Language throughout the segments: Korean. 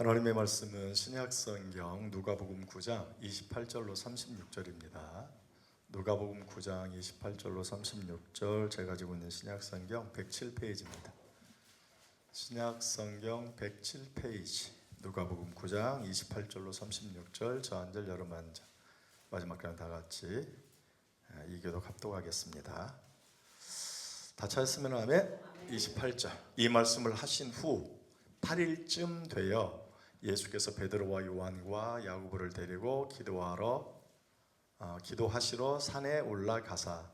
하나님의 말씀은 신약성경 누가복음 9장 28절로 36절입니다. 누가복음 9장 28절로 36절 제가 가지고 있는 신약성경 107페이지입니다. 신약성경 107페이지 누가복음 9장 28절로 36절 저 한 절 여러분 한 절 마지막까지 다 같이 이 교독 합독하겠습니다. 다 찾았으면 아멘. 28절 이 말씀을 하신 후 8일쯤 되어 예수께서 베드로와 요한과 야고보를 데리고 기도하시러 산에 올라가사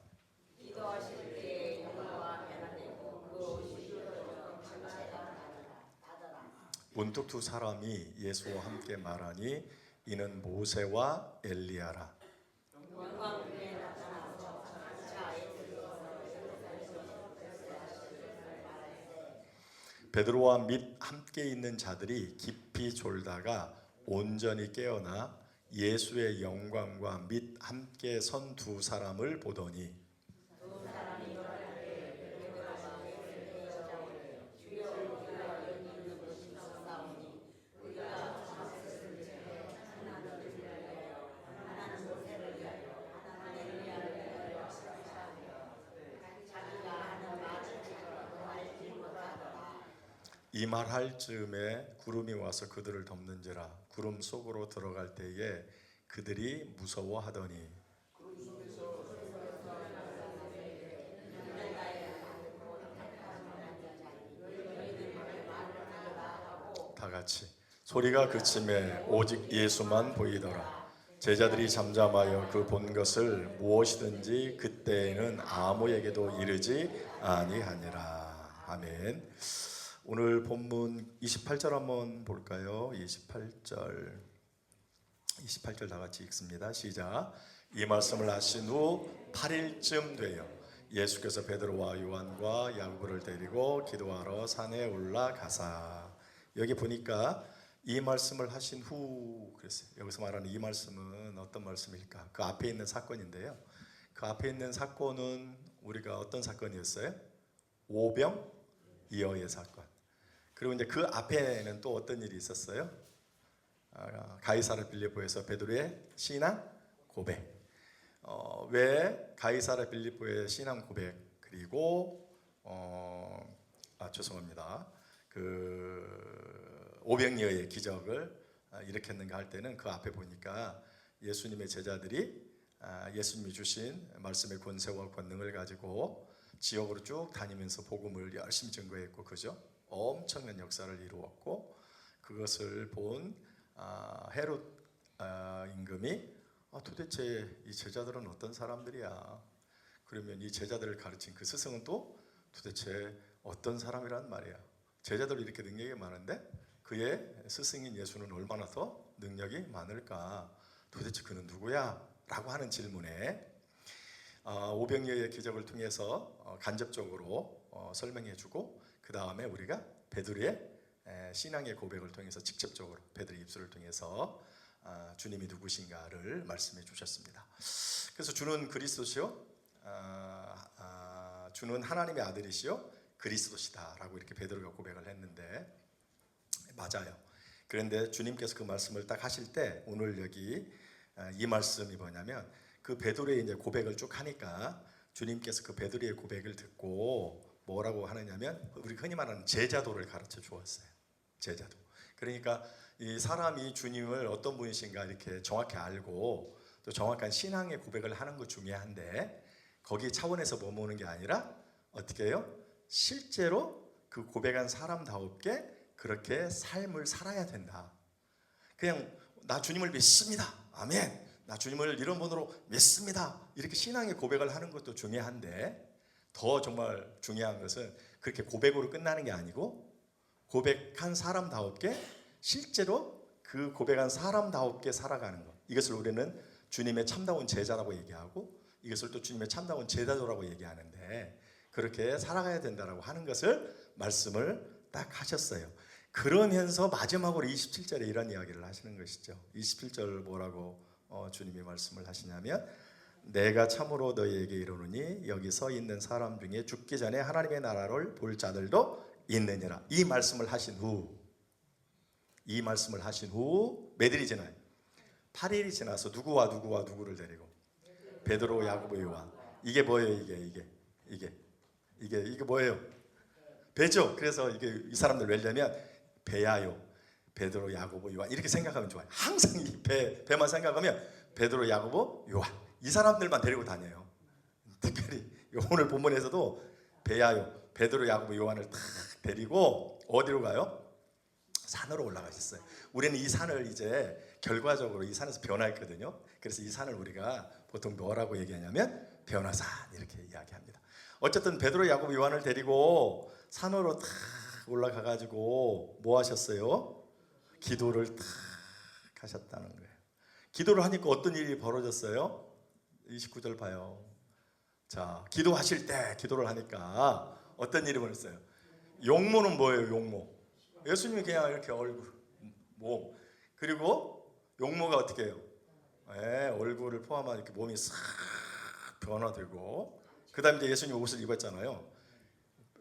기도하실 때에 영화와 변화되고 그 옷이 휘어져 전체가 닫아라. 문득 두 사람이 예수와 함께 말하니 이는 모세와 엘리야라. 영광에 나타나서 자에 들어서 베드로와 및 함께 있는 자들이 깊이 졸다가 온전히 깨어나 예수의 영광과 및 함께 선 두 사람을 보더니 두 사람이 말하되 베드로가 예수의 여자오되 주여 우리가 여기 있는 것이 없사오니 우리가 다윗을 위하여 하나님을 위하여 하나는 모세를 위하여 하나는 엘리야를 위하여 하시하며 자기가 하는 말을 자기도 알지 못하더라. 이 말할 즈음에 구름이 와서 그들을 덮는지라. 구름 속으로 들어갈 때에 그들이 무서워하더니 다 같이 소리가 그침에 오직 예수만 보이더라. 제자들이 잠잠하여 그 본 것을 무엇이든지 그때에는 아무에게도 이르지 아니하니라. 아멘. 오늘 본문 28절 한번 볼까요? 28절 다 같이 읽습니다. 시작. 이 말씀을 하신 후 8일쯤 되어 예수께서 베드로와 요한과 야고보를 데리고 기도하러 산에 올라가사. 여기 보니까 이 말씀을 하신 후 그랬어요. 여기서 말하는 이 말씀은 어떤 말씀일까? 그 앞에 있는 사건인데요. 그 앞에 있는 사건은 우리가 어떤 사건이었어요? 오병이어의 사건. 그리고 이제 그 앞에는 또 어떤 일이 있었어요? 가이사랴 빌립보에서 베드로의 신앙 고백. 왜 가이사랴 빌립보의 신앙 고백 그리고 죄송합니다. 그 오병이어의 기적을 일으켰는가 할 때는 그 앞에 보니까 예수님의 제자들이 예수님이 주신 말씀의 권세와 권능을 가지고 지역으로 쭉 다니면서 복음을 열심히 증거했고, 그죠? 엄청난 역사를 이루었고, 그것을 본 헤롯 임금이 도대체 이 제자들은 어떤 사람들이야? 그러면 이 제자들을 가르친 그 스승은 또 도대체 어떤 사람이란 말이야? 제자들이 이렇게 능력이 많은데 그의 스승인 예수는 얼마나 더 능력이 많을까? 도대체 그는 누구야? 라고 하는 질문에 오병이어의 기적을 통해서 간접적으로 설명해주고, 그 다음에 우리가 베드로의 신앙의 고백을 통해서 직접적으로 베드로의 입술을 통해서 주님이 누구신가를 말씀해 주셨습니다. 그래서 주는 그리스도시요, 주는 하나님의 아들이시요 그리스도시다 라고 이렇게 베드로가 고백을 했는데 맞아요. 그런데 주님께서 그 말씀을 딱 하실 때 오늘 여기 이 말씀이 뭐냐면, 그 베드로의 이제 고백을 쭉 하니까 주님께서 그 베드로의 고백을 듣고 뭐라고 하느냐면 우리 흔히 말하는 제자도를 가르쳐 주었어요. 제자도. 그러니까 이 사람이 주님을 어떤 분이신가 이렇게 정확히 알고 또 정확한 신앙의 고백을 하는 것 중요한데, 거기 차원에서 머무는 게 아니라 어떻게 해요? 실제로 그 고백한 사람다웠게 그렇게 삶을 살아야 된다. 그냥 나 주님을 믿습니다. 아멘. 나 주님을 이런 분으로 믿습니다. 이렇게 신앙의 고백을 하는 것도 중요한데, 더 정말 중요한 것은 그렇게 고백으로 끝나는 게 아니고 고백한 사람다웠게 실제로 그 고백한 사람다웠게 살아가는 것. 이것을 우리는 주님의 참다운 제자라고 얘기하고, 이것을 또 주님의 참다운 제자도라고 얘기하는데, 그렇게 살아가야 된다라고 하는 것을 말씀을 딱 하셨어요. 그러면서 마지막으로 27절에 이런 이야기를 하시는 것이죠. 27절 뭐라고 주님이 말씀을 하시냐면, 내가 참으로 너희에게 이르노니 여기 서 있는 사람 중에 죽기 전에 하나님의 나라를 볼 자들도 있느니라. 이 말씀을 하신 후 이 말씀을 하신 후 몇 일이 지나요? 8일이 지나서 누구와 누구를 데리고 베드로, 야고보, 요한. 이게 뭐예요? 이게 뭐예요? 배죠. 그래서 이게 이 사람들 왜냐면 배야요. 베드로, 야고보, 요한 이렇게 생각하면 좋아요. 항상 이 배만 생각하면 베드로, 야고보, 요한 이 사람들만 데리고 다녀요. 특별히 오늘 본문에서도 배야요, 베드로, 야고보, 요한을 딱 데리고 어디로 가요? 산으로 올라가셨어요. 우리는 이 산을 이제 결과적으로 이 산에서 변화했거든요. 그래서 이 산을 우리가 보통 뭐라고 얘기하냐면 변화산 이렇게 이야기합니다. 어쨌든 베드로, 야고보, 요한을 데리고 산으로 탁 올라가 가지고 뭐 하셨어요? 기도를 탁 하셨다는 거예요. 기도를 하니까 어떤 일이 벌어졌어요? 29절 봐요. 자, 기도하실 때 기도를 하니까 어떤 일이 벌어졌어요? 용모는 뭐예요? 용모. 예수님이 그냥 이렇게 얼굴, 몸, 그리고 용모가 어떻게 해요? 얼굴을 포함한 이렇게 몸이 싹 변화되고, 그 다음에 이제 예수님 옷을 입었잖아요.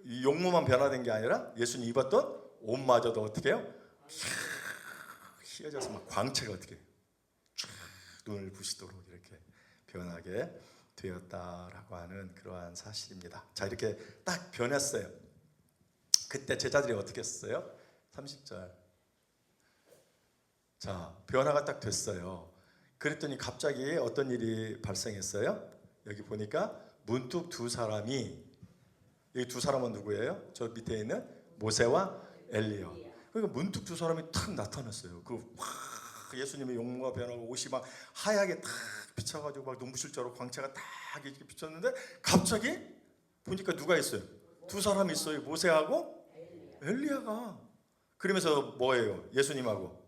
이 용모만 변화된 게 아니라 예수님 입었던 옷마저도 어떻게 해요? 휘어져서 막 광채가 어떻게 해요? 눈을 부시도록 이렇게 변하게 되었다라고 하는 그러한 사실입니다. 자, 이렇게 딱 변했어요. 그때 제자들이 어떻게 했어요? 30절. 자, 변화가 딱 됐어요. 그랬더니 갑자기 어떤 일이 발생했어요? 여기 보니까 문득 두 사람이, 이 두 사람은 누구예요? 저 밑에 있는 모세와 엘리야. 그러니까 문득 두 사람이 탁 나타났어요. 예수님의 용모가 변하고 옷이 막 하얗게 탁 비쳐가지고 막 눈부실처럼 광채가 딱 이렇게 비쳤는데 갑자기 보니까 누가 있어요? 두 사람이 있어요. 모세하고 엘리야가. 그러면서 뭐예요? 예수님하고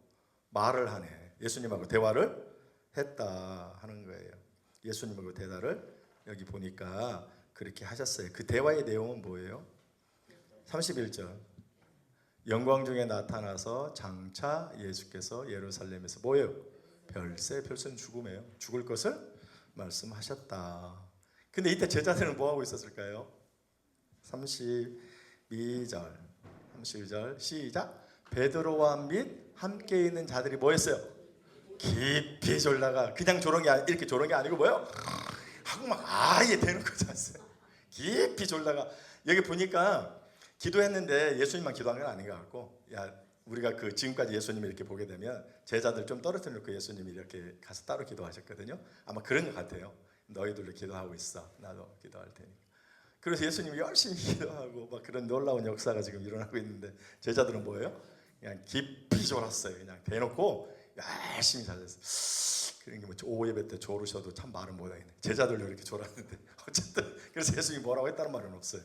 말을 하네. 예수님하고 대화를 했다 하는 거예요. 예수님하고 대화를 여기 보니까 그렇게 하셨어요. 그 대화의 내용은 뭐예요? 31절. 영광 중에 나타나서 장차 예수께서 예루살렘에서 뭐예요? 별세는 죽음이에요. 죽을 것을 말씀하셨다. 근데 이때 제자들은 뭐 하고 있었을까요? 32절 시작. 베드로와 및 함께 있는 자들이 뭐 했어요? 깊이 졸다가 그냥 조는 게 이렇게 조는 게 아니고 뭐예요? 하고 막 아예 대놓고 잤어요. 깊이 졸다가 여기 보니까 기도했는데 예수님만 기도한 건 아닌 것 같고, 야, 우리가 그 지금까지 예수님을 이렇게 보게 되면 제자들 좀 떨어뜨려 놓고 예수님이 이렇게 가서 따로 기도하셨거든요. 아마 그런 것 같아요. 너희들로 기도하고 있어. 나도 기도할 테니까. 그래서 예수님이 열심히 기도하고 막 그런 놀라운 역사가 지금 일어나고 있는데 제자들은 뭐예요? 그냥 깊이 졸았어요. 그냥 대놓고 열심히 자셨어요. 그런 게 뭐 오예배 때 졸으셔도 참 말은 못하겠네. 제자들도 이렇게 졸았는데 어쨌든 그래서 예수님이 뭐라고 했다는 말은 없어요.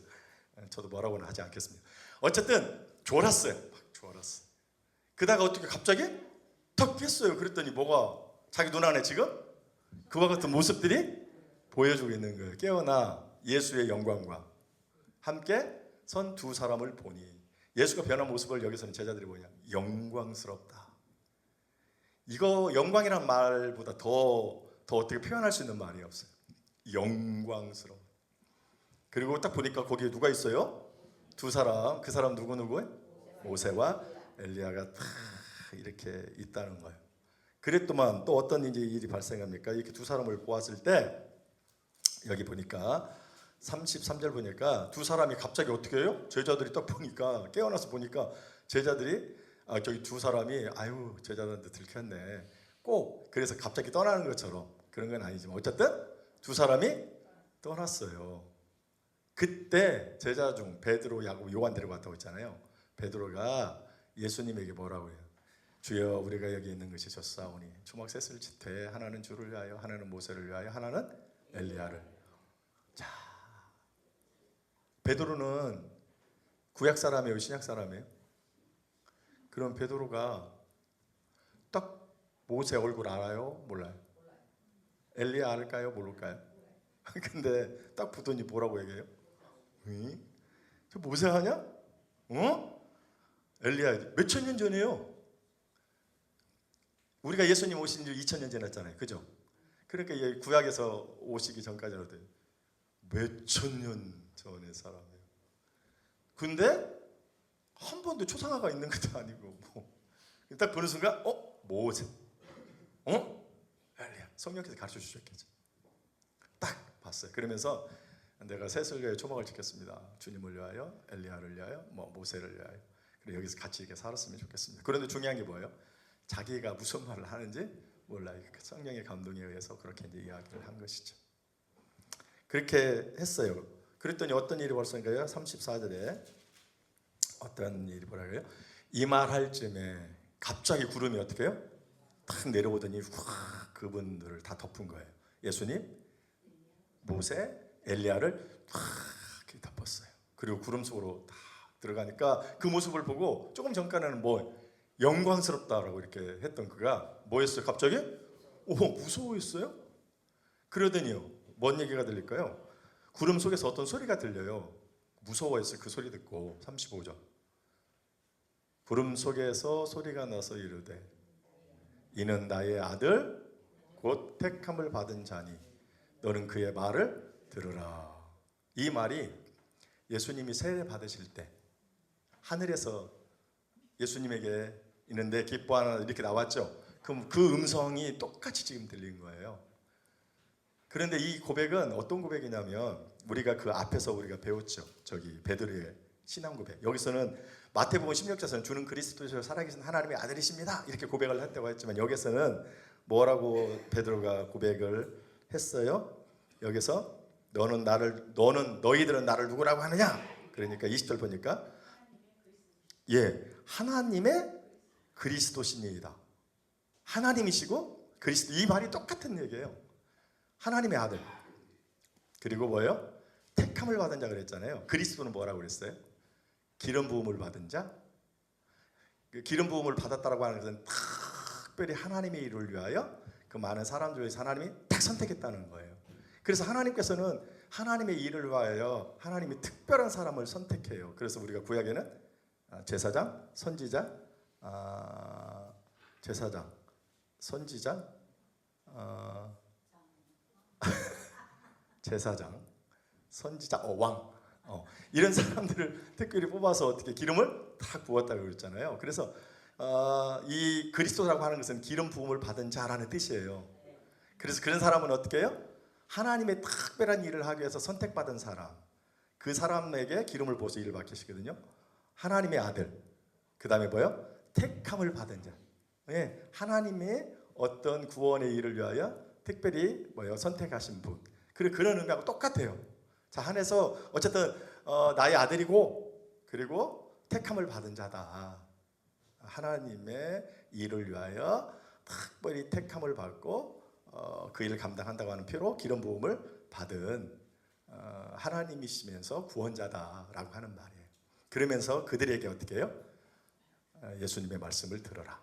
저도 뭐라고는 하지 않겠습니다. 어쨌든 졸았어요. 막 졸았어. 그다가 어떻게 갑자기 턱 깼어요. 그랬더니 뭐가 자기 눈 안에 지금 그와 같은 모습들이 보여주고 있는 거예요. 깨어나 예수의 영광과 함께 선 두 사람을 보니, 예수가 변한 모습을 여기서는 제자들이 뭐냐? 영광스럽다. 이거 영광이란 말보다 더 어떻게 표현할 수 있는 말이 없어요. 영광스러워. 그리고 딱 보니까 거기에 누가 있어요? 두 사람. 그 사람 누구예요? 모세와 엘리야가 다 이렇게 있다는 거예요. 그랬더만 또 어떤 일이 발생합니까? 이렇게 두 사람을 보았을 때 여기 보니까 33절 보니까 두 사람이 갑자기 어떻게 해요? 제자들이 딱 보니까 깨어나서 보니까 제자들이 저기 두 사람이 아유 제자들한테 들켰네. 꼭 그래서 갑자기 떠나는 것처럼 그런 건 아니지만 어쨌든 두 사람이 떠났어요. 그때 제자 중 베드로, 야고보, 요한 데려갔다고 했잖아요. 베드로가 예수님에게 뭐라고 해요? 주여 우리가 여기 있는 것이 좋사오니 초막 셋을 짓되 하나는 주를 위하여 하나는 모세를 위하여 하나는 엘리야를. 자, 베드로는 구약 사람이에요, 신약 사람이에요? 그럼 베드로가 딱 모세 얼굴 알아요? 몰라요? 엘리야 알까요? 모를까요? 근데 딱 보더니 뭐라고 얘기해요? 응? 저 모세 하냐? 엘리야 몇천 년 전이에요. 우리가 예수님 오신 지 2000년 지났잖아요. 그죠? 그러니까 구약에서 오시기 전까지는 몇천 년 전의 사람이에요. 근데 한 번도 초상화가 있는 것도 아니고 뭐 딱 보는 순간 모세, 엘리야. 성령께서 가르쳐 주셨겠죠. 딱 봤어요. 그러면서 내가 새순교의 초막을 지켰습니다. 주님을 위하여, 엘리야를 위하여, 모세를 위하여. 그리고 여기서 같이 이렇게 살았으면 좋겠습니다. 그런데 중요한 게 뭐예요? 자기가 무슨 말을 하는지 몰라요. 성령의 감동에 의해서 그렇게 이제 이야기를 한 것이죠. 그렇게 했어요. 그랬더니 어떤 일이 벌써인가요? 34절에 어떤 일이 뭐라고요? 이 말할 쯤에 갑자기 구름이 어떻게 해요? 탁 내려오더니 확 그분들을 다 덮은 거예요. 예수님, 모세, 엘리야를 탁 덮었어요. 그리고 구름 속으로 다 들어가니까 그 모습을 보고 조금 전까지는 영광스럽다라고 이렇게 했던 그가 뭐였어요? 갑자기? 무서워했어요? 그러더니요, 뭔 얘기가 들릴까요? 구름 속에서 어떤 소리가 들려요. 무서워했어요. 그 소리 듣고. 35절. 구름 속에서 소리가 나서 이르되 이는 나의 아들 곧 택함을 받은 자니 너는 그의 말을 들으라. 이 말이 예수님이 세례 받으실 때 하늘에서 예수님에게 있는데 기뻐하나 이렇게 나왔죠. 그럼 그 음성이 똑같이 지금 들린 거예요. 그런데 이 고백은 어떤 고백이냐면 우리가 그 앞에서 우리가 배웠죠. 저기 베드로의 신앙 고백. 여기서는 마태복음 16장에서는 주는 그리스도시요 살아계신 하나님의 아들이십니다. 이렇게 고백을 했다고 했지만 여기서는 뭐라고 베드로가 고백을 했어요? 여기서 너는 너희들은 나를 누구라고 하느냐? 그러니까 20절 보니까 하나님의 그리스도시니이다. 하나님이시고 그리스도, 이 말이 똑같은 얘기예요. 하나님의 아들. 그리고 뭐예요? 택함을 받은 자 그랬잖아요. 그리스도는 뭐라고 그랬어요? 기름 부음을 받은 자. 기름 부음을 받았다라고 하는 것은 특별히 하나님의 일을 위하여 그 많은 사람 중에서 하나님이 딱 선택했다는 거예요. 그래서 하나님께서는 하나님의 일을 위하여 하나님이 특별한 사람을 선택해요. 그래서 우리가 구약에는 제사장, 선지자, 제사장, 선지자, 제사장, 선지자, 왕, 이런 사람들을 특별히 뽑아서 어떻게 기름을 탁 부었다고 그랬잖아요. 그래서 이 그리스도라고 하는 것은 기름 부음을 받은 자라는 뜻이에요. 그래서 그런 사람은 어떻게 해요? 하나님의 특별한 일을 하기 위해서 선택받은 사람, 그 사람에게 기름을 부어서 일을 맡기시거든요. 하나님의 아들, 그 다음에 뭐요? 택함을 받은 자. 하나님의 어떤 구원의 일을 위하여 특별히 선택하신 분. 그리고 그런 의미하고 똑같아요. 자, 안에서 어쨌든 나의 아들이고 그리고 택함을 받은 자다. 하나님의 일을 위하여 특별히 택함을 받고 그 일을 감당한다고 하는 표로 기름 부음을 받은 하나님이시면서 구원자다라고 하는 말이에요. 그러면서 그들에게 어떻게 해요? 예수님의 말씀을 들어라.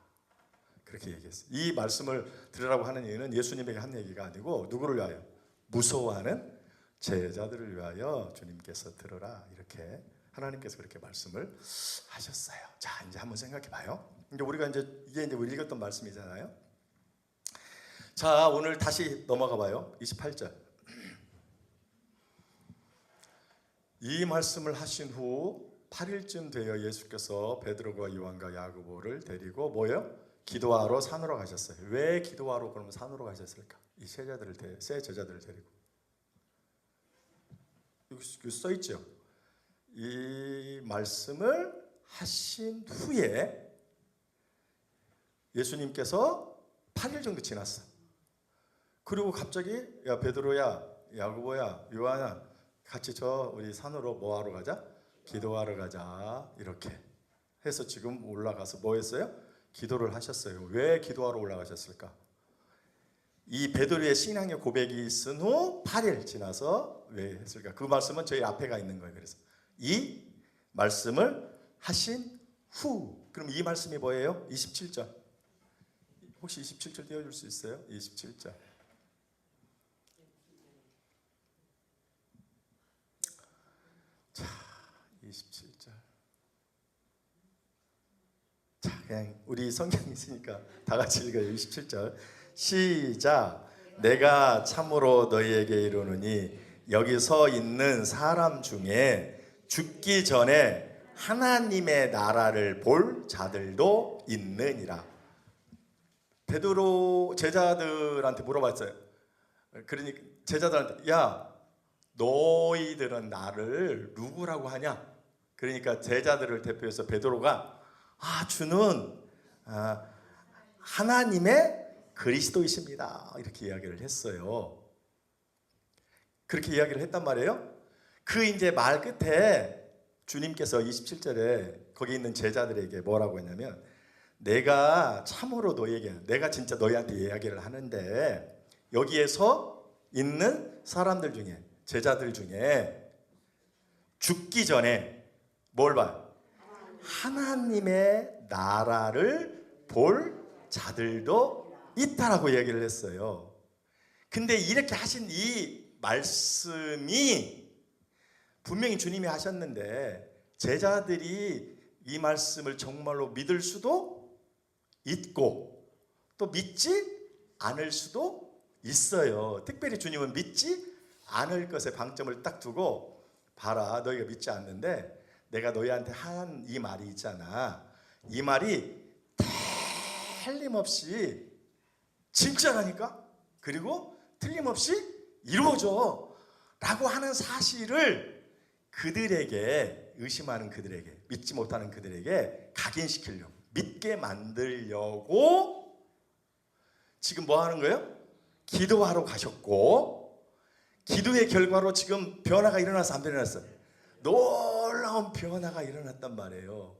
그렇게 얘기했어요. 이 말씀을 들으라고 하는 얘기는 예수님에게 한 얘기가 아니고 누구를 위하여? 무서워하는 제자들을 위하여 주님께서 들어라. 이렇게 하나님께서 그렇게 말씀을 하셨어요. 자, 이제 한번 생각해 봐요. 이제 우리가 이게 우리 읽었던 말씀이잖아요. 자, 오늘 다시 넘어가 봐요. 28절. 이 말씀을 하신 후 8일쯤 되어 예수께서 베드로와 요한과 야고보를 데리고 뭐예요? 기도하러 산으로 가셨어요. 왜 기도하러 그러면 산으로 가셨을까? 이 세 제자들을 데리고. 여기 써 있죠. 이 말씀을 하신 후에 예수님께서 8일 정도 지났어. 그리고 갑자기 야 베드로야, 야고보야, 요한아, 같이 우리 산으로 뭐 하러 가자? 기도하러 가자. 이렇게 해서 지금 올라가서 뭐 했어요? 기도를 하셨어요. 왜 기도하러 올라가셨을까? 이 베드로의 신앙의 고백이 있은 후 8일 지나서 왜 했을까? 그 말씀은 저희 앞에가 있는 거예요. 그래서 이 말씀을 하신 후. 그럼 이 말씀이 뭐예요? 27절. 혹시 27절 띄워줄 수 있어요? 27절. 자, 27절. 자, 그냥 우리 성경이 있으니까 다 같이 읽어요. 27절. 시작. 내가 참으로 너희에게 이르노니 여기 서 있는 사람 중에 죽기 전에 하나님의 나라를 볼 자들도 있느니라. 베드로 제자들한테 물어봤어요. 그러니까 제자들한테 야 너희들은 나를 누구라고 하냐? 그러니까 제자들을 대표해서 베드로가 주는 하나님의 그리스도이십니다. 이렇게 이야기를 했어요. 그렇게 이야기를 했단 말이에요. 그 이제 말 끝에 주님께서 27절에 거기 있는 제자들에게 뭐라고 했냐면 내가 참으로 내가 진짜 너희한테 이야기를 하는데 여기에서 있는 사람들 중에 제자들 중에 죽기 전에 뭘 봐요? 하나님의 나라를 볼 자들도 있다라고 얘기를 했어요. 근데 이렇게 하신 이 말씀이 분명히 주님이 하셨는데 제자들이 이 말씀을 정말로 믿을 수도 있고 또 믿지 않을 수도 있어요. 특별히 주님은 믿지 않을 것에 방점을 딱 두고 봐라 너희가 믿지 않는데 내가 너희한테 한 이 말이 있잖아. 이 말이 틀림없이 진짜라니까. 그리고 틀림없이 이루어져 라고 하는 사실을 그들에게 의심하는 그들에게 믿지 못하는 그들에게 각인시키려고 믿게 만들려고 지금 뭐 하는 거예요? 기도하러 가셨고 기도의 결과로 지금 변화가 일어나서 안 일어났어요? 놀라운 변화가 일어났단 말이에요.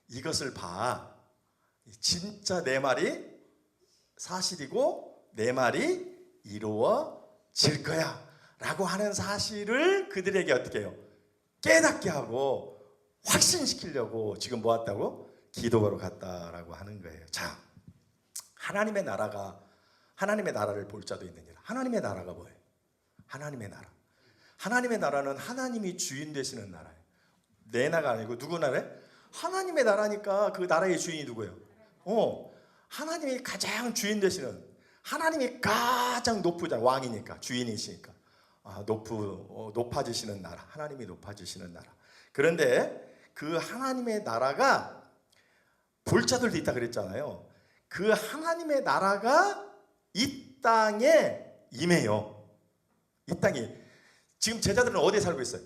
이것을 봐. 진짜 내 말이 사실이고 내 말이 이루어질 거야 라고 하는 사실을 그들에게 어떻게 해요? 깨닫게 하고 확신시키려고 지금 뭐 왔다고? 기도하러 갔다라고 하는 거예요. 자, 하나님의 나라를 볼 자도 있느니라. 하나님의 나라가 뭐예요? 하나님의 나라. 하나님의 나라는 하나님이 주인 되시는 나라예요. 내 나라가 아니고 누구 나라예요? 하나님의 나라니까 그 나라의 주인이 누구예요? 하나님이 가장 주인 되시는, 하나님이 가장 높으자 왕이니까 주인이시니까 높아지시는 나라, 하나님이 높아지시는 나라. 그런데 그 하나님의 나라가 볼 자들도 있다 그랬잖아요. 그 하나님의 나라가 이 땅에 임해요. 이 땅이 지금 제자들은 어디에 살고 있어요?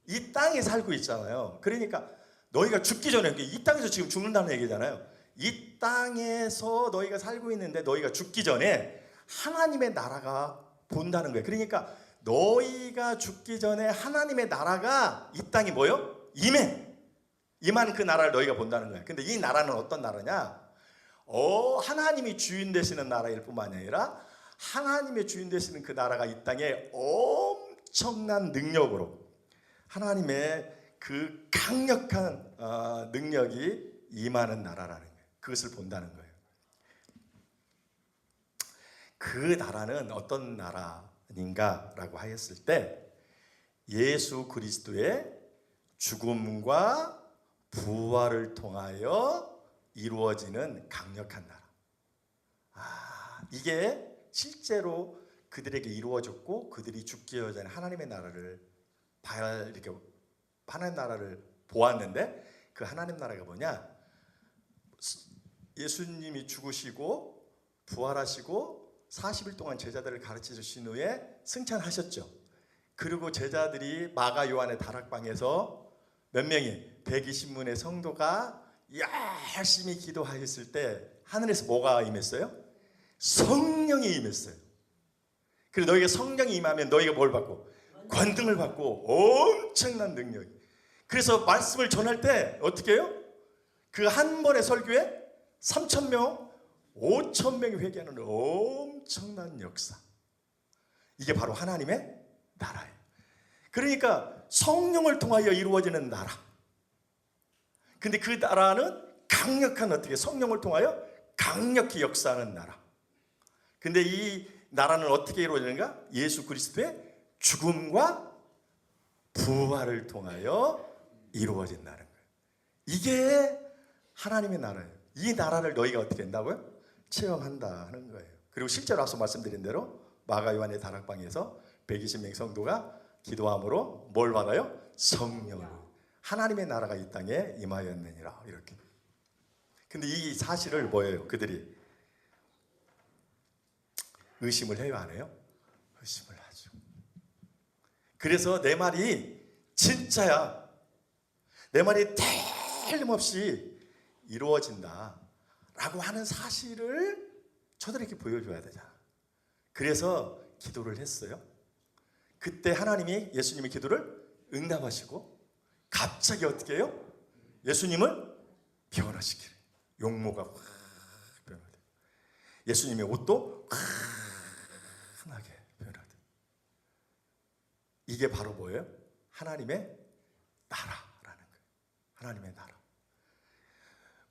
이 땅에 살고 있잖아요. 그러니까 너희가 죽기 전에 이 땅에서 지금 죽는다는 얘기잖아요. 이 땅에서 너희가 살고 있는데 너희가 죽기 전에 하나님의 나라가 본다는 거예요. 그러니까 너희가 죽기 전에 하나님의 나라가 이 땅이 뭐요? 임한 그 나라를 너희가 본다는 거예요. 근데 이 나라는 어떤 나라냐? 하나님이 주인 되시는 나라일 뿐만 아니라 하나님의 주인 되시는 그 나라가 이 땅에 엄청난 능력으로 하나님의 그 강력한 능력이 임하는 나라라는 거예요. 그것을 본다는 거예요. 그 나라는 어떤 나라인가라고 하였을 때 예수 그리스도의 죽음과 부활을 통하여 이루어지는 강력한 나라. 이게 실제로 그들에게 이루어졌고 그들이 죽기 전에 하나님의 나라를 하나님 나라를 보았는데 그 하나님 나라가 뭐냐? 예수님이 죽으시고 부활하시고 40일 동안 제자들을 가르치신 후에 승천하셨죠. 그리고 제자들이 마가 요한의 다락방에서 몇 명이 120문의 성도가 열심히 기도하였을 때 하늘에서 뭐가 임했어요? 성령이 임했어요. 그래서 너희가 성령이 임하면 너희가 뭘 받고? 권능을 받고 엄청난 능력이. 그래서 말씀을 전할 때 어떻게 해요? 그 한 번의 설교에 3,000명, 5,000명이 회개하는 엄청난 역사. 이게 바로 하나님의 나라예요. 그러니까 성령을 통하여 이루어지는 나라. 근데 그 나라는 강력한 어떻게 성령을 통하여 강력히 역사하는 나라. 근데 이 나라는 어떻게 이루어지는가? 예수 그리스도의 죽음과 부활을 통하여 이루어진 나라인 거예요. 이게 하나님의 나라예요. 이 나라를 너희가 어떻게 된다고요? 체험한다는 거예요. 그리고 실제로 앞서 말씀드린 대로 마가 요한의 다락방에서 120명 성도가 기도함으로 뭘 받아요? 성령을. 하나님의 나라가 이 땅에 임하였느니라 이렇게. 근데 이 사실을 뭐예요? 그들이 의심을 해요, 안 해요? 의심을 하죠. 그래서 내 말이 진짜야, 내 말이 틀림없이 이루어진다 라고 하는 사실을 저들에게 보여줘야 되잖아. 그래서 기도를 했어요. 그때 하나님이 예수님의 기도를 응답하시고 갑자기 어떻게 해요? 예수님을 변화시키래. 용모가 확 변화돼. 예수님의 옷도 환하게 변화돼. 이게 바로 뭐예요? 하나님의 나라라는 거예요. 하나님의 나라.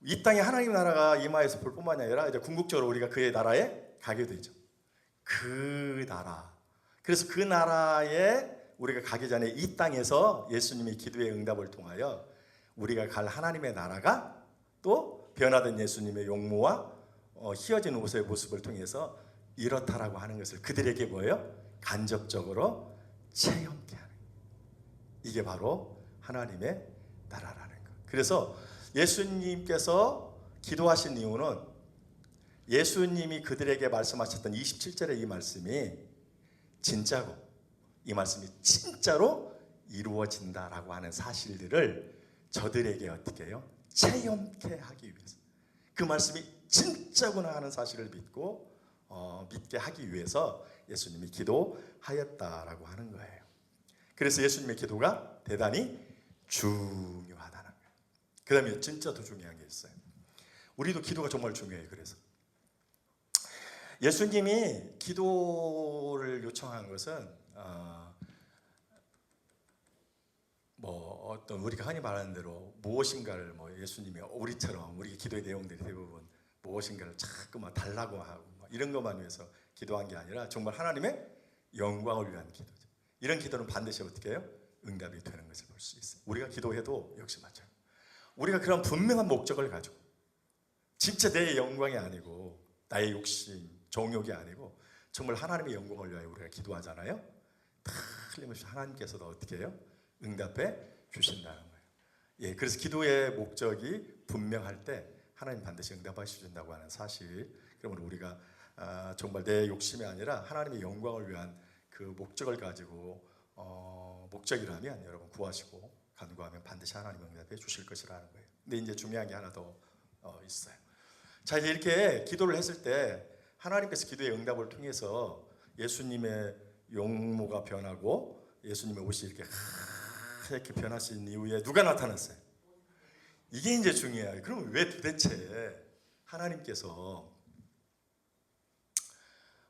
이 땅에 하나님의 나라가 임하여서 볼 뿐만이 아니라 이제 궁극적으로 우리가 그의 나라에 가게 되죠. 그 나라. 그래서 그 나라에 우리가 가기 전에 이 땅에서 예수님의 기도의 응답을 통하여 우리가 갈 하나님의 나라가 또 변화된 예수님의 용모와 휘어진 옷의 모습을 통해서 이렇다라고 하는 것을 그들에게 뭐예요? 간접적으로 체험케 하는 거예요. 이게 바로 하나님의 나라라는 거예요. 그래서 예수님께서 기도하신 이유는 예수님이 그들에게 말씀하셨던 27절의 이 말씀이 진짜고 이 말씀이 진짜로 이루어진다라고 하는 사실들을 저들에게 어떻게 해요? 체험케 하기 위해서, 그 말씀이 진짜구나 하는 사실을 믿게 하기 위해서 예수님이 기도하였다라고 하는 거예요. 그래서 예수님의 기도가 대단히 중요하다는 거예요. 그 다음에 진짜 더 중요한 게 있어요. 우리도 기도가 정말 중요해요. 그래서 예수님이 기도를 요청한 것은 어떤 우리가 흔히 말하는 대로 무엇인가를 예수님이 우리처럼 우리 기도의 내용들이 대부분 무엇인가를 자꾸만 달라고 하고 이런 것만 위해서 기도한 게 아니라 정말 하나님의 영광을 위한 기도죠. 이런 기도는 반드시 어떻게 해요? 응답이 되는 것을 볼 수 있어요. 우리가 기도해도 역시 마찬가지예요. 우리가 그런 분명한 목적을 가지고 진짜 내 영광이 아니고 나의 욕심, 정욕이 아니고 정말 하나님의 영광을 위하여 우리가 기도하잖아요. 틀림없이 하나님께서도 어떻게 해요? 응답해 주신다는 거예요. 예, 그래서 기도의 목적이 분명할 때 하나님 반드시 응답하셔준다고 하는 사실. 그러면 우리가 정말 내 욕심이 아니라 하나님의 영광을 위한 그 목적을 가지고 목적이라면 여러분 구하시고 간구하면 반드시 하나님 응답해 주실 것이라는 거예요. 근데 이제 중요한 게 하나 더 있어요. 자, 이제 이렇게 기도를 했을 때 하나님께서 기도의 응답을 통해서 예수님의 용모가 변하고 예수님의 옷이 이렇게 변하신 이후에 누가 나타났어요? 이게 이제 중요해요. 그럼 왜 도대체 하나님께서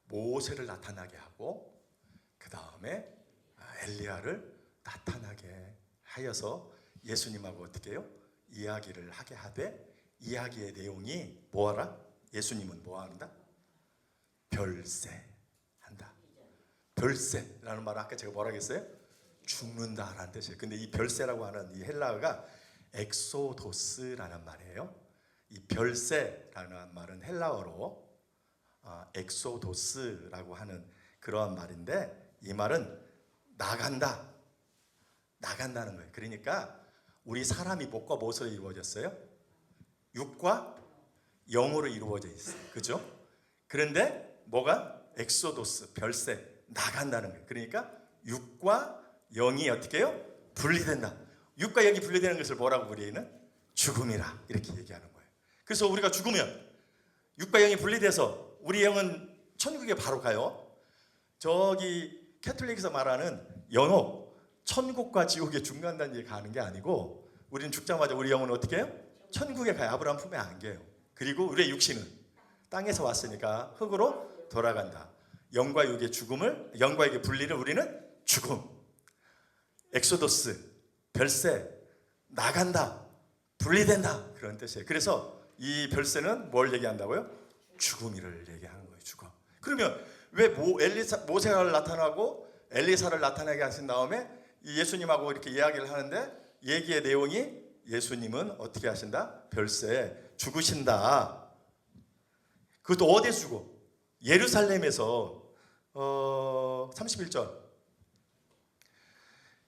모세를 나타나게 하고 그 다음에 엘리야를 나타나게 하여서 예수님하고 어떻게 해요? 이야기를 하게 하되 이야기의 내용이 뭐하라? 예수님은 뭐한다? 별세한다. 별세라는 말은 아까 제가 뭐라고 했어요? 죽는다라는 뜻이에요. 근데 이 별세라고 하는 이 헬라어가 엑소도스라는 말이에요. 이 별세라는 말은 헬라어로 엑소도스라고 하는 그러한 말인데 이 말은 나간다는 거예요. 그러니까 우리 사람이 목과 무엇으로 이루어졌어요? 육과 영으로 이루어져 있어요. 그죠? 그런데 뭐가? 엑소도스, 별세, 나간다는 거예요. 그러니까 육과 영이 어떻게 해요? 분리된다. 육과 영이 분리되는 것을 뭐라고 우리는? 죽음이라 이렇게 얘기하는 거예요. 그래서 우리가 죽으면 육과 영이 분리돼서 우리 영은 천국에 바로 가요. 저기 캐톨릭에서 말하는 영혼, 천국과 지옥의 중간 단지에 가는 게 아니고 우리는 죽자마자 우리 영혼은 어떻게 해요? 천국에 가요. 아브라함 품에 안겨요. 그리고 우리의 육신은 땅에서 왔으니까 흙으로 돌아간다. 영과 육의 죽음을, 영과 육의 분리를 우리는 죽음, 엑소도스, 별세, 나간다, 분리된다 그런 뜻이에요. 그래서 이 별세는 뭘 얘기한다고요? 죽음이를 얘기하는 거예요. 죽음. 그러면 왜 모세가 나타나고 엘리사를 나타나게 하신 다음에 예수님하고 이렇게 이야기를 하는데 얘기의 내용이 예수님은 어떻게 하신다? 별세에 죽으신다. 그것도 어디에 죽어? 예루살렘에서 31절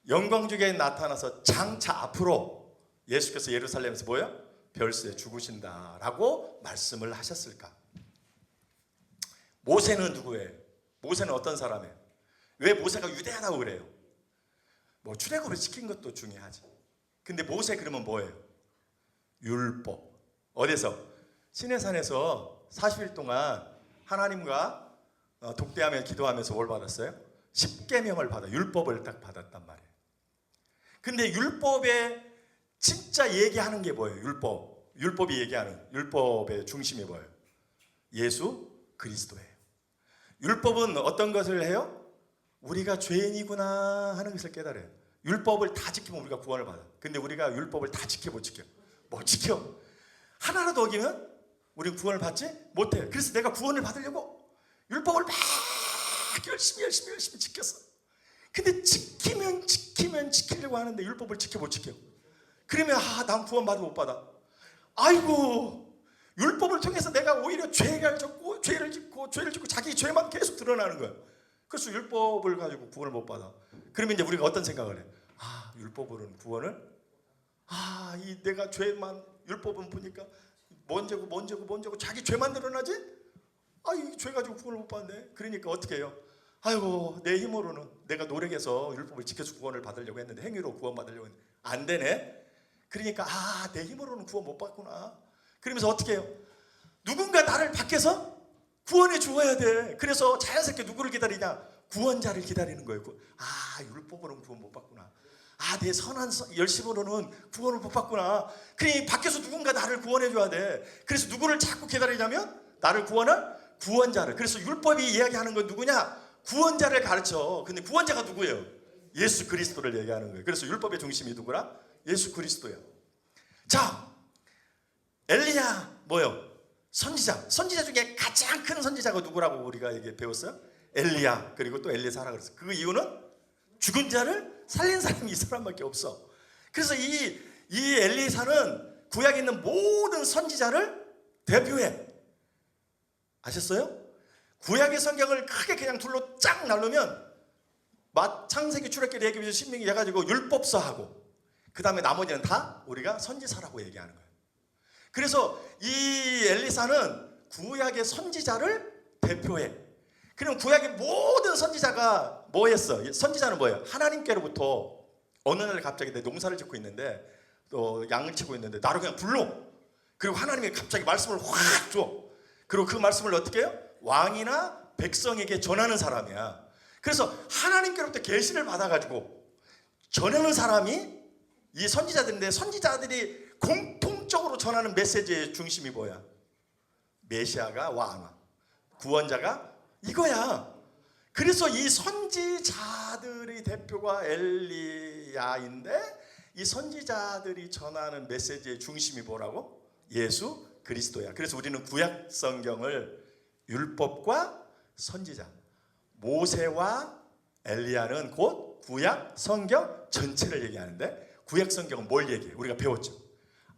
영광주에 나타나서 장차 앞으로 예수께서 예루살렘에서 뭐예요? 별수에 죽으신다라고 말씀을 하셨을까? 모세는 누구예요? 모세는 어떤 사람이에요? 왜 모세가 위대하다고 그래요? 뭐 출애굽을 지킨 것도 중요하지. 근데 모세 그러면 뭐예요? 율법. 어디서? 시내산에서 40일 동안 하나님과 독대하며 기도하면서 뭘 받았어요? 10계명을 받아, 율법을 딱 받았단 말이에요. 근데 율법에 진짜 얘기하는 게 뭐예요? 율법이 얘기하는 율법의 중심이 뭐예요? 예수 그리스도예요. 율법은 어떤 것을 해요? 우리가 죄인이구나 하는 것을 깨달아요. 율법을 다 지키면 우리가 구원을 받아. 근데 우리가 율법을 다 지켜 못 지켜? 못 지켜. 하나라도 어기면 우리는 구원을 받지 못해. 그래서 내가 구원을 받으려고 율법을 막 열심히 지켰어. 근데 지키려고 하는데 율법을 지켜 못 지켜. 그러면 난 구원 받아 못 받아. 아이고, 율법을 통해서 내가 오히려 죄를 짓고 자기 죄만 계속 드러나는 거야. 그래서 율법을 가지고 구원을 못 받아. 그러면 이제 우리가 어떤 생각을 해? 율법으로는 구원을? 이 내가 죄만, 율법은 보니까 뭔죄고 자기 죄만 드러나지? 이 죄 가지고 구원을 못 받네. 그러니까 어떻게 해요? 아이고, 내 힘으로는 내가 노력해서 율법을 지켜서 구원을 받으려고 했는데, 행위로 구원 받으려고 했는데 안 되네. 그러니까 내 힘으로는 구원 못 받구나. 그러면서 어떻게 해요? 누군가 나를 밖에서 구원해 주어야 돼. 그래서 자연스럽게 누구를 기다리냐? 구원자를 기다리는 거예요. 율법으로는 구원 못 받구나. 내 선한 열심으로는 구원을 못 받구나. 그러니 밖에서 누군가 나를 구원해 줘야 돼. 그래서 누구를 자꾸 기다리냐면 나를 구원할 구원자를. 그래서 율법이 이야기하는 건 누구냐? 구원자를 가르쳐. 근데 구원자가 누구예요? 예수 그리스도를 얘기하는 거예요. 그래서 율법의 중심이 누구라? 예수 그리스도예요. 자, 엘리야 뭐요? 선지자 중에 가장 큰 선지자가 누구라고 우리가 얘기 배웠어요? 엘리야. 그리고 또 엘리사라 그랬어요. 그 이유는 죽은 자를 살린 사람이 이 사람밖에 없어. 그래서 이 엘리사는 구약에 있는 모든 선지자를 대표해. 아셨어요? 구약의 성경을 크게 그냥 둘로 쫙 나누면 창세기, 출애굽기, 레위기, 신명기 해가지고 율법서하고 그 다음에 나머지는 다 우리가 선지서라고 얘기하는 거예요. 그래서 이 엘리사는 구약의 선지자를 대표해. 그럼 구약의 모든 선지자가 뭐 했어? 선지자는 뭐예요? 하나님께로부터 어느 날 갑자기 내 농사를 짓고 있는데 또 양을 치고 있는데 나를 그냥 불러. 그리고 하나님이 갑자기 말씀을 확 줘. 그리고 그 말씀을 어떻게 해요? 왕이나 백성에게 전하는 사람이야. 그래서 하나님께로부터 계시를 받아가지고 전하는 사람이 이 선지자들인데, 선지자들이 공통적으로 전하는 메시지의 중심이 뭐야? 메시아가 와, 구원자가 이거야. 그래서 이 선지자들의 대표가 엘리야인데, 이 선지자들이 전하는 메시지의 중심이 뭐라고? 예수 그리스도야. 그래서 우리는 구약 성경을 율법과 선지자, 모세와 엘리야는 곧 구약 성경 전체를 얘기하는데, 구약 성경은 뭘 얘기해? 우리가 배웠죠.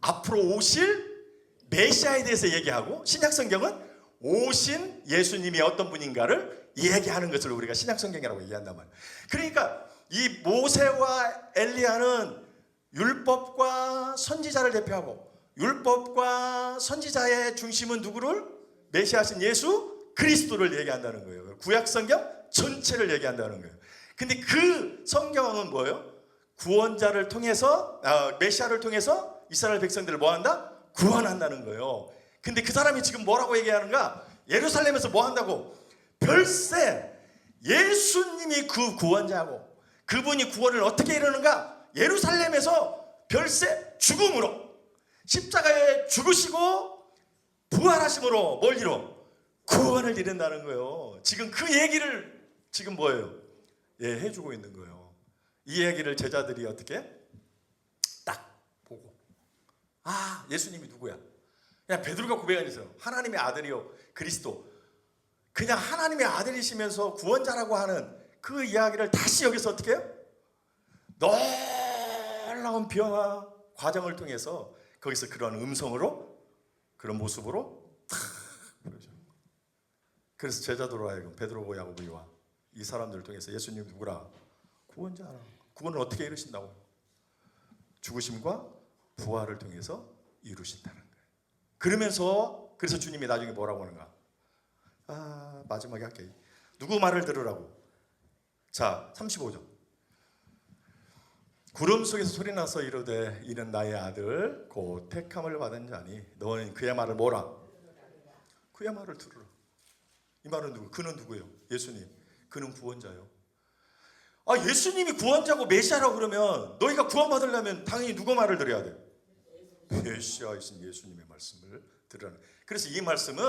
앞으로 오실 메시아에 대해서 얘기하고, 신약 성경은 오신 예수님이 어떤 분인가를 얘기하는 것을 우리가 신약 성경이라고 얘기한단 말이에요. 그러니까 이 모세와 엘리야는 율법과 선지자를 대표하고, 율법과 선지자의 중심은 누구를? 메시아신 예수 그리스도를 얘기한다는 거예요. 구약 성경 전체를 얘기한다는 거예요. 근데 그 성경은 뭐예요? 구원자를 통해서, 메시아를 통해서 이스라엘 백성들을 뭐한다? 구원한다는 거예요. 근데 그 사람이 지금 뭐라고 얘기하는가? 예루살렘에서 뭐 한다고? 별세 예수님이 그 구원자고, 그분이 구원을 어떻게 이루는가? 예루살렘에서 별세 죽음으로, 십자가에 죽으시고 부활하심으로 뭘 이뤄? 구원을 이룬다는 거예요. 지금 그 얘기를 지금 뭐예요? 해주고 있는 거예요. 이 얘기를 제자들이 어떻게 딱 보고, 예수님이 누구야? 그냥 베드로가 고백하면서 하나님의 아들이요 그리스도, 그냥 하나님의 아들이시면서 구원자라고 하는 그 이야기를 다시 여기서 어떻게 해요? 놀라운 변화 과정을 통해서 거기서 그런 음성으로, 그런 모습으로 탁 보여줘. 그래서 제자들로 하여금 베드로고 야고보 요한 이 사람들을 통해서 예수님 누구라? 구원자라. 구원을 어떻게 이루신다고? 죽으심과 부활을 통해서 이루신다는 거예요. 그래서 주님이 나중에 뭐라고 하는가? 마지막에 할게요. 누구 말을 들으라고? 자, 35절. 구름 속에서 소리 나서 이르되 이는 나의 아들 곧 택함을 받은 자니 너는 그의 말을 뭐라? 그의 말을 들으라. 이 말은 누구? 그는 누구예요? 예수님. 그는 구원자요. 예수님이 구원자고 메시아라고 그러면 너희가 구원받으려면 당연히 누구 말을 들어야 돼? 메시아이신 예수님의 말씀을 들으라는. 그래서 이 말씀은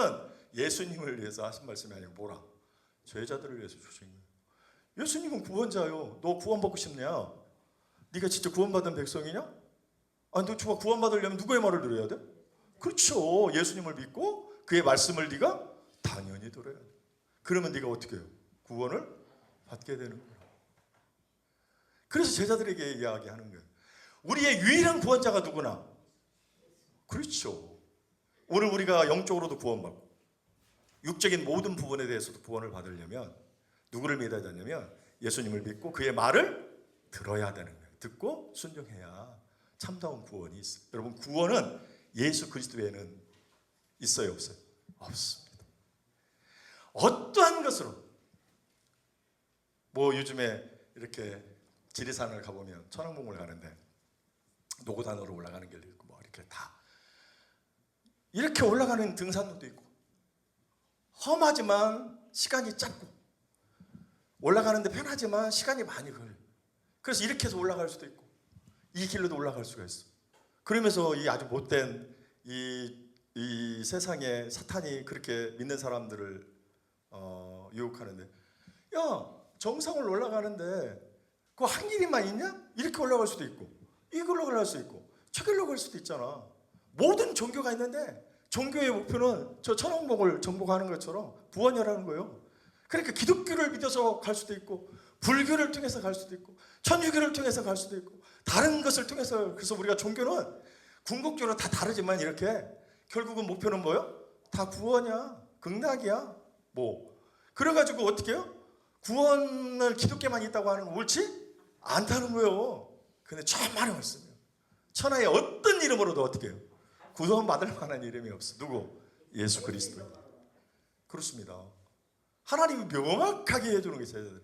예수님을 위해서 하신 말씀이 아니고 뭐라? 죄자들을 위해서 주신 거예요. 예수님은 구원자요. 너 구원받고 싶냐? 네가 진짜 구원받은 백성이냐? 너 정말 구원받으려면 누구의 말을 들어야 돼? 그렇죠. 예수님을 믿고 그의 말씀을 네가 당연히 들어야 돼. 그러면 네가 어떻게 해요? 구원을 받게 되는 거예요. 그래서 제자들에게 이야기하는 거예요. 우리의 유일한 구원자가 누구나? 그렇죠. 오늘 우리가 영적으로도 구원받고 육적인 모든 부분에 대해서도 구원을 받으려면 누구를 믿어야 되냐면 예수님을 믿고 그의 말을 들어야 되는 거예요. 듣고 순종해야 참다운 구원이 있어요. 여러분, 구원은 예수 그리스도 외에는 있어요, 없어요? 없습니다. 어떠한 것으로 요즘에 이렇게 지리산을 가보면 천왕봉을 가는데 노고단으로 올라가는 길도 있고 이렇게 다 이렇게 올라가는 등산로도 있고 험하지만 시간이 짧고 올라가는데 편하지만 시간이 많이 걸려요. 그래서 이렇게 해서 올라갈 수도 있고 이 길로도 올라갈 수가 있어. 그러면서 이 아주 못된 이 세상에 사탄이 그렇게 믿는 사람들을 유혹하는데, 야, 정상을 올라가는데 그 한 길이만 있냐? 이렇게 올라갈 수도 있고 이걸로 올라갈 수 있고 저길로 갈 수도 있잖아. 모든 종교가 있는데 종교의 목표는 저 천왕봉을 정복하는 것처럼 구원이라는 거예요. 그러니까 기독교를 믿어서 갈 수도 있고 불교를 통해서 갈 수도 있고 천주교를 통해서 갈 수도 있고 다른 것을 통해서. 그래서 우리가 종교는 궁극적으로 다 다르지만 이렇게 결국은 목표는 뭐예요? 다 구원이야. 극락이야. 그래가지고 어떻게 해요? 구원을 기독교만 있다고 하는 거 옳지? 않다는 거예요. 근데 천만의 말씀이에요. 천하의 어떤 이름으로도 어떻게 해요? 구원받을 만한 이름이 없어. 누구? 예수 그리스도. 그렇습니다. 하나님이 명확하게 해주는 게 제자들이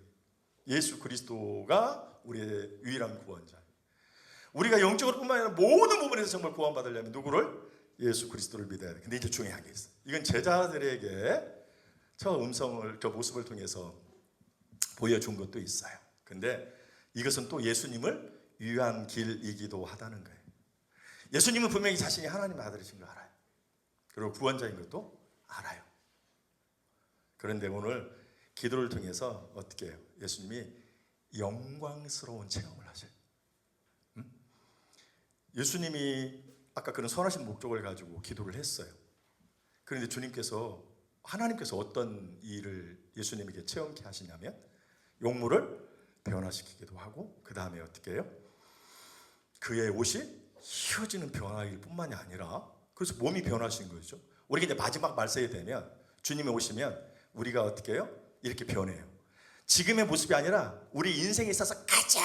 예수 그리스도가 우리의 유일한 구원자. 우리가 영적으로 뿐만 아니라 모든 부분에서 정말 구원받으려면 누구를? 예수 그리스도를 믿어야 돼. 근데 이제 중요한 게 있어. 이건 제자들에게 저 모습을 통해서 보여준 것도 있어요. 근데 이것은 또 예수님을 위한 길이기도 하다는 거예요. 예수님은 분명히 자신이 하나님의 아들이신 거 알아요. 그리고 구원자인 것도 알아요. 그런데 오늘 기도를 통해서 어떻게 해요? 예수님이 영광스러운 체험을 하셔요. 예수님이 아까 그런 선하신 목적을 가지고 기도를 했어요. 그런데 하나님께서 어떤 일을 예수님에게 체험케 하시냐면 용모를 변화시키기도 하고 그 다음에 어떻게 해요? 그의 옷이 휘어지는 변화일 뿐만이 아니라 그래서 몸이 변하신 거죠. 우리가 이제 마지막 말세에 되면 주님이 오시면 우리가 어떻게 해요? 이렇게 변해요. 지금의 모습이 아니라 우리 인생에 있어서 가장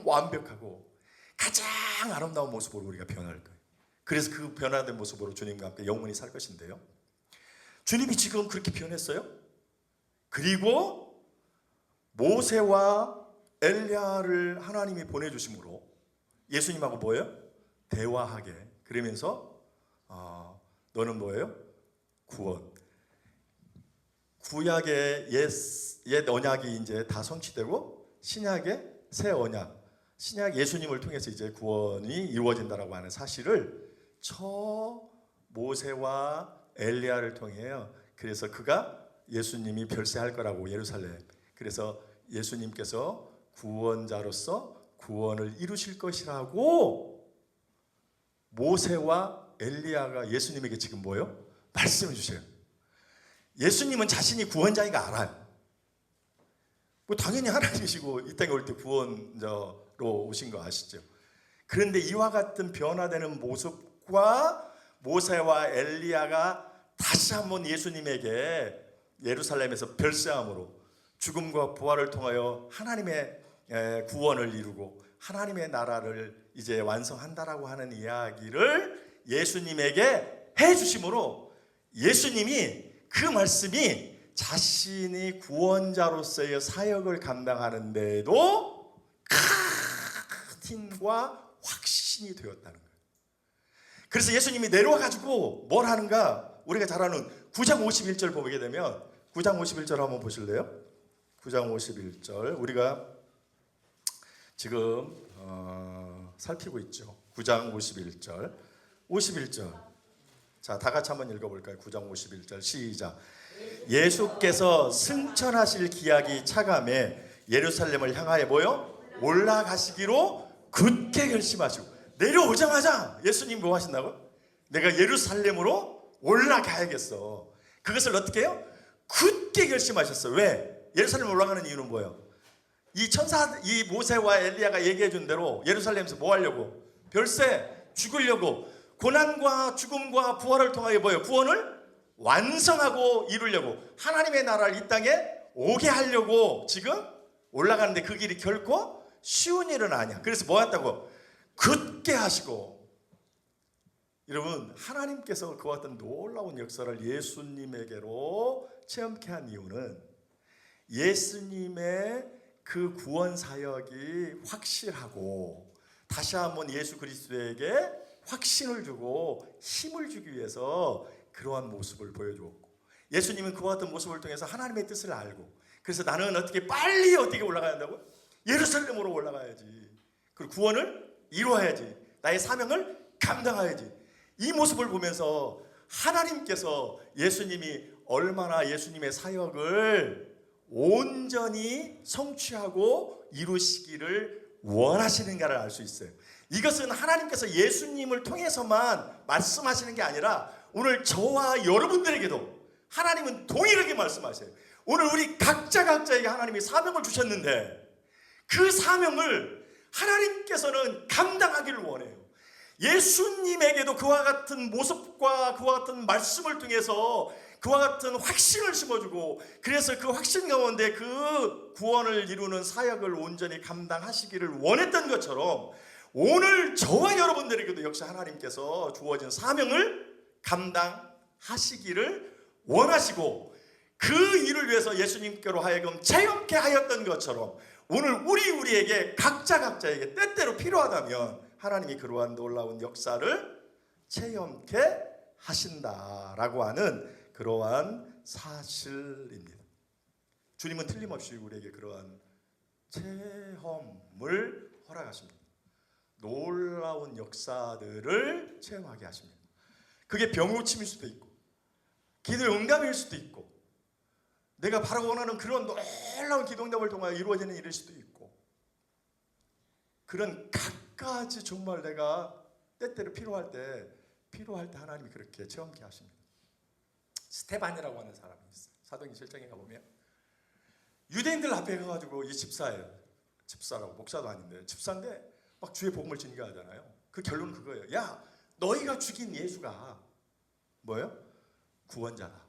완벽하고 가장 아름다운 모습으로 우리가 변할 거예요. 그래서 그 변화된 모습으로 주님과 함께 영원히 살 것인데요. 주님이 지금 그렇게 변했어요. 그리고 모세와 엘리야를 하나님이 보내주심으로 예수님하고 뭐예요? 대화하게. 그러면서 너는 뭐예요? 구원. 구약의 옛 언약이 이제 다 성취되고 신약의 새 언약, 신약 예수님을 통해서 이제 구원이 이루어진다라고 하는 사실을 저 모세와 엘리야를 통해요. 그래서 그가 예수님이 별세할 거라고 예루살렘. 그래서 예수님께서 구원자로서 구원을 이루실 것이라고 모세와 엘리야가 예수님에게 지금 뭐예요? 말씀해 주세요. 예수님은 자신이 구원자인 거 알아요. 당연히 하나님이시고 이 땅에 올 때 구원자로 오신 거 아시죠? 그런데 이와 같은 변화되는 모습과 모세와 엘리야가 다시 한번 예수님에게 예루살렘에서 별세함으로 죽음과 부활을 통하여 하나님의 구원을 이루고 하나님의 나라를 이제 완성한다라고 하는 이야기를 예수님에게 해주심으로 예수님이 그 말씀이 자신이 구원자로서의 사역을 감당하는 데에도 큰 힘과 확신이 되었다는 거예요. 그래서 예수님이 내려와 가지고 뭘 하는가? 우리가 잘 아는 9장 51절 보게 되면 9장 51절 한번 보실래요? 9장 51절 우리가 지금 살피고 있죠. 9장 51절 51절 자, 다 같이 한번 읽어볼까요? 9장 51절 시작. 예수께서 승천하실 기약이 차감해 예루살렘을 향하여 뭐요? 올라가시기로 굳게 결심하시고 내려오자마자 예수님 뭐 하신다고? 내가 예루살렘으로 올라가야겠어. 그것을 어떻게 해요? 굳게 결심하셨어요. 왜? 예루살렘 올라가는 이유는 뭐예요? 이 모세와 엘리야가 얘기해 준 대로 예루살렘에서 뭐 하려고? 별세 죽으려고 고난과 죽음과 부활을 통하여 뭐예요? 구원을 완성하고 이루려고 하나님의 나라를 이 땅에 오게 하려고 지금 올라가는데 그 길이 결코 쉬운 일은 아니야. 그래서 뭐 했다고? 굳게 하시고 여러분 하나님께서 그와 같은 놀라운 역사를 예수님에게로 체험케 한 이유는 예수님의 그 구원 사역이 확실하고 다시 한번 예수 그리스도에게 확신을 주고 힘을 주기 위해서 그러한 모습을 보여주었고 예수님은 그와 같은 모습을 통해서 하나님의 뜻을 알고 그래서 나는 어떻게 빨리 어떻게 올라가야 한다고? 예루살렘으로 올라가야지. 그리고 구원을 이루어야지. 나의 사명을 감당해야지. 이 모습을 보면서 하나님께서 예수님이 얼마나 예수님의 사역을 온전히 성취하고 이루시기를 원하시는가를 알 수 있어요. 이것은 하나님께서 예수님을 통해서만 말씀하시는 게 아니라 오늘 저와 여러분들에게도 하나님은 동일하게 말씀하세요. 오늘 우리 각자에게 하나님이 사명을 주셨는데 그 사명을 하나님께서는 감당하기를 원해요. 예수님에게도 그와 같은 모습과 그와 같은 말씀을 통해서 그와 같은 확신을 심어주고 그래서 그 확신 가운데 그 구원을 이루는 사역을 온전히 감당하시기를 원했던 것처럼 오늘 저와 여러분들에게도 역시 하나님께서 주어진 사명을 감당하시기를 원하시고 그 일을 위해서 예수님께로 하여금 체험케 하였던 것처럼 오늘 우리에게 각자에게 때때로 필요하다면 하나님이 그러한 놀라운 역사를 체험케 하신다라고 하는 그러한 사실입니다. 주님은 틀림없이 우리에게 그러한 체험을 허락하십니다. 놀라운 역사들을 체험하게 하십니다. 그게 병고침일 수도 있고 기도의 응답일 수도 있고 내가 바라고 원하는 그런 놀라운 기도응답을 통하여 이루어지는 일일 수도 있고 그런 갖가지 정말 내가 때때로 필요할 때 하나님이 그렇게 체험케 하십니다. 스테반이라고 하는 사람이 있어요. 사도행전 7장에 가보면 유대인들 앞에 가가지고 이 집사예요. 집사라고 목사도 아닌데 집사인데 막 주의 복음을 전가하잖아요. 그 결론은 그거예요. 야 너희가 죽인 예수가 뭐예요? 구원자다.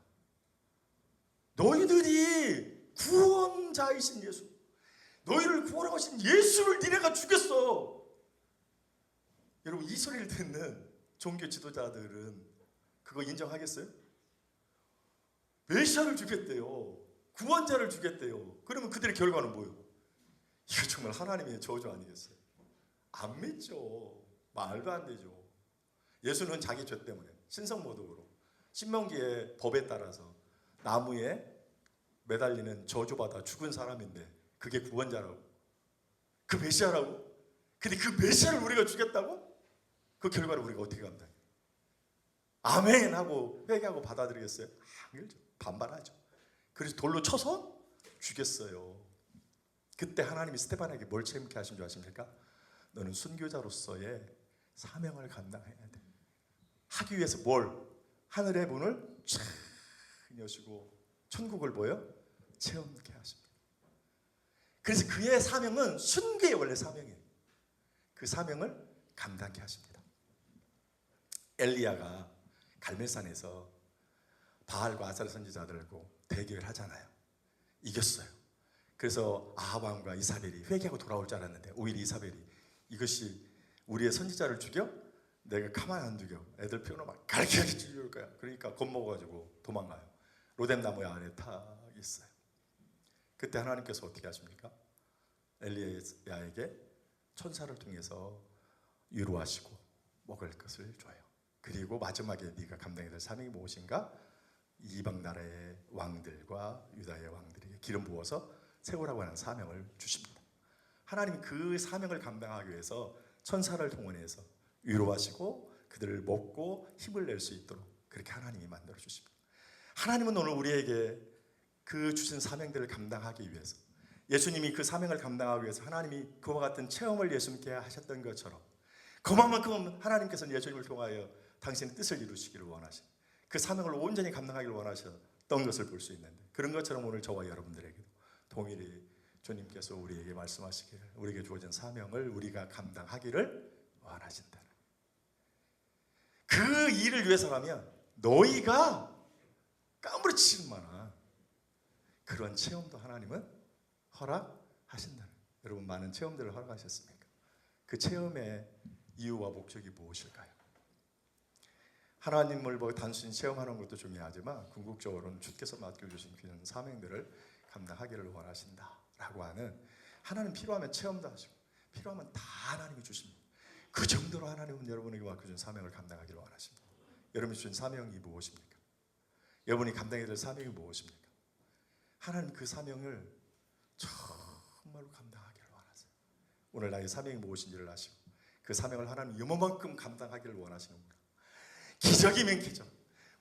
너희들이 구원자이신 예수 너희를 구원하신 예수를 니네가 죽였어. 여러분 이 소리를 듣는 종교 지도자들은 그거 인정하겠어요? 메시아를 죽였대요. 구원자를 죽였대요. 그러면 그들의 결과는 뭐예요? 이거 정말 하나님의 저주 아니겠어요? 안 믿죠. 말도 안 되죠. 예수는 자기 죄 때문에 신성모독으로 신명기의 법에 따라서 나무에 매달리는 저주받아 죽은 사람인데 그게 구원자라고? 그 메시아라고? 근데 그 메시아를 우리가 죽였다고? 그 결과를 우리가 어떻게 감당해요? 아멘 하고 회개하고 받아들이겠어요? 안 그러죠. 반발하죠. 그래서 돌로 쳐서 죽였어요. 그때 하나님이 스테반에게 뭘 체험케 하신 줄 아십니까? 너는 순교자로서의 사명을 감당해야 돼. 하기 위해서 뭘? 하늘의 문을 쫙 여시고 천국을 보여 체험케 하십니다. 그래서 그의 사명은 순교의 원래 사명이에요. 그 사명을 감당케 하십니다. 엘리야가 갈멜산에서 바알과 아사르 선지자들하고 대결을 하잖아요. 이겼어요. 그래서 아합 왕과 이사벨이 회개하고 돌아올 줄 알았는데 오히려 이사벨이 이것이 우리의 선지자를 죽여? 내가 가만히 안 두겨. 애들 피우는 막 갈기갈기 죽일 거야. 그러니까 겁먹어가지고 도망가요. 로뎀 나무 아래 탁 있어요. 그때 하나님께서 어떻게 하십니까? 엘리야에게 천사를 통해서 위로하시고 먹을 것을 줘요. 그리고 마지막에 네가 감당해야 될 사명이 무엇인가? 이방 나라의 왕들과 유다의 왕들에게 기름 부어서 세우라고 하는 사명을 주십니다. 하나님이 그 사명을 감당하기 위해서 천사를 동원해서 위로하시고 그들을 먹고 힘을 낼 수 있도록 그렇게 하나님이 만들어 주십니다. 하나님은 오늘 우리에게 그 주신 사명들을 감당하기 위해서, 예수님이 그 사명을 감당하기 위해서 하나님이 그와 같은 체험을 예수님께 하셨던 것처럼 그만큼 하나님께서는 예수님을 통하여 당신의 뜻을 이루시기를 원하신, 그 사명을 온전히 감당하기를 원하셨던 것을 볼 수 있는데, 그런 것처럼 오늘 저와 여러분들에게도 동일히 주님께서 우리에게 말씀하시기를, 우리에게 주어진 사명을 우리가 감당하기를 원하신다는, 그 일을 위해서라면 너희가 까무러치는 만한 그런 체험도 하나님은 허락하신다는, 여러분 많은 체험들을 허락하셨습니까? 그 체험의 이유와 목적이 무엇일까요? 하나님을 보고 단순히 체험하는 것도 중요하지만 궁극적으로는 주께서 맡겨주신 그런 사명들을 감당하기를 원하신다라고 하는, 하나님 필요하면 체험도 하시고 필요하면 다 하나님이 주십니다. 그 정도로 하나님은 여러분에게 맡겨준 사명을 감당하기를 원하십니다. 여러분이 주신 사명이 무엇입니까? 여러분이 감당해야 될 사명이 무엇입니까? 하나님 그 사명을 정말로 감당하기를 원하세요. 오늘 나의 사명이 무엇인지를 아시고 그 사명을 하나님 이만큼 감당하기를 원하시는 겁니다. 기적이면 기적,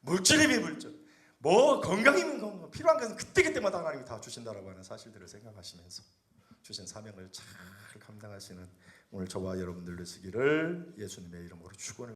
물질이면 물질, 뭐 건강이면 건강, 필요한 것은 그때그때마다 하나님이 다 주신다라고 하는 사실들을 생각하시면서 주신 사명을 잘 감당하시는 오늘 저와 여러분들 되시기를 예수님의 이름으로 축원을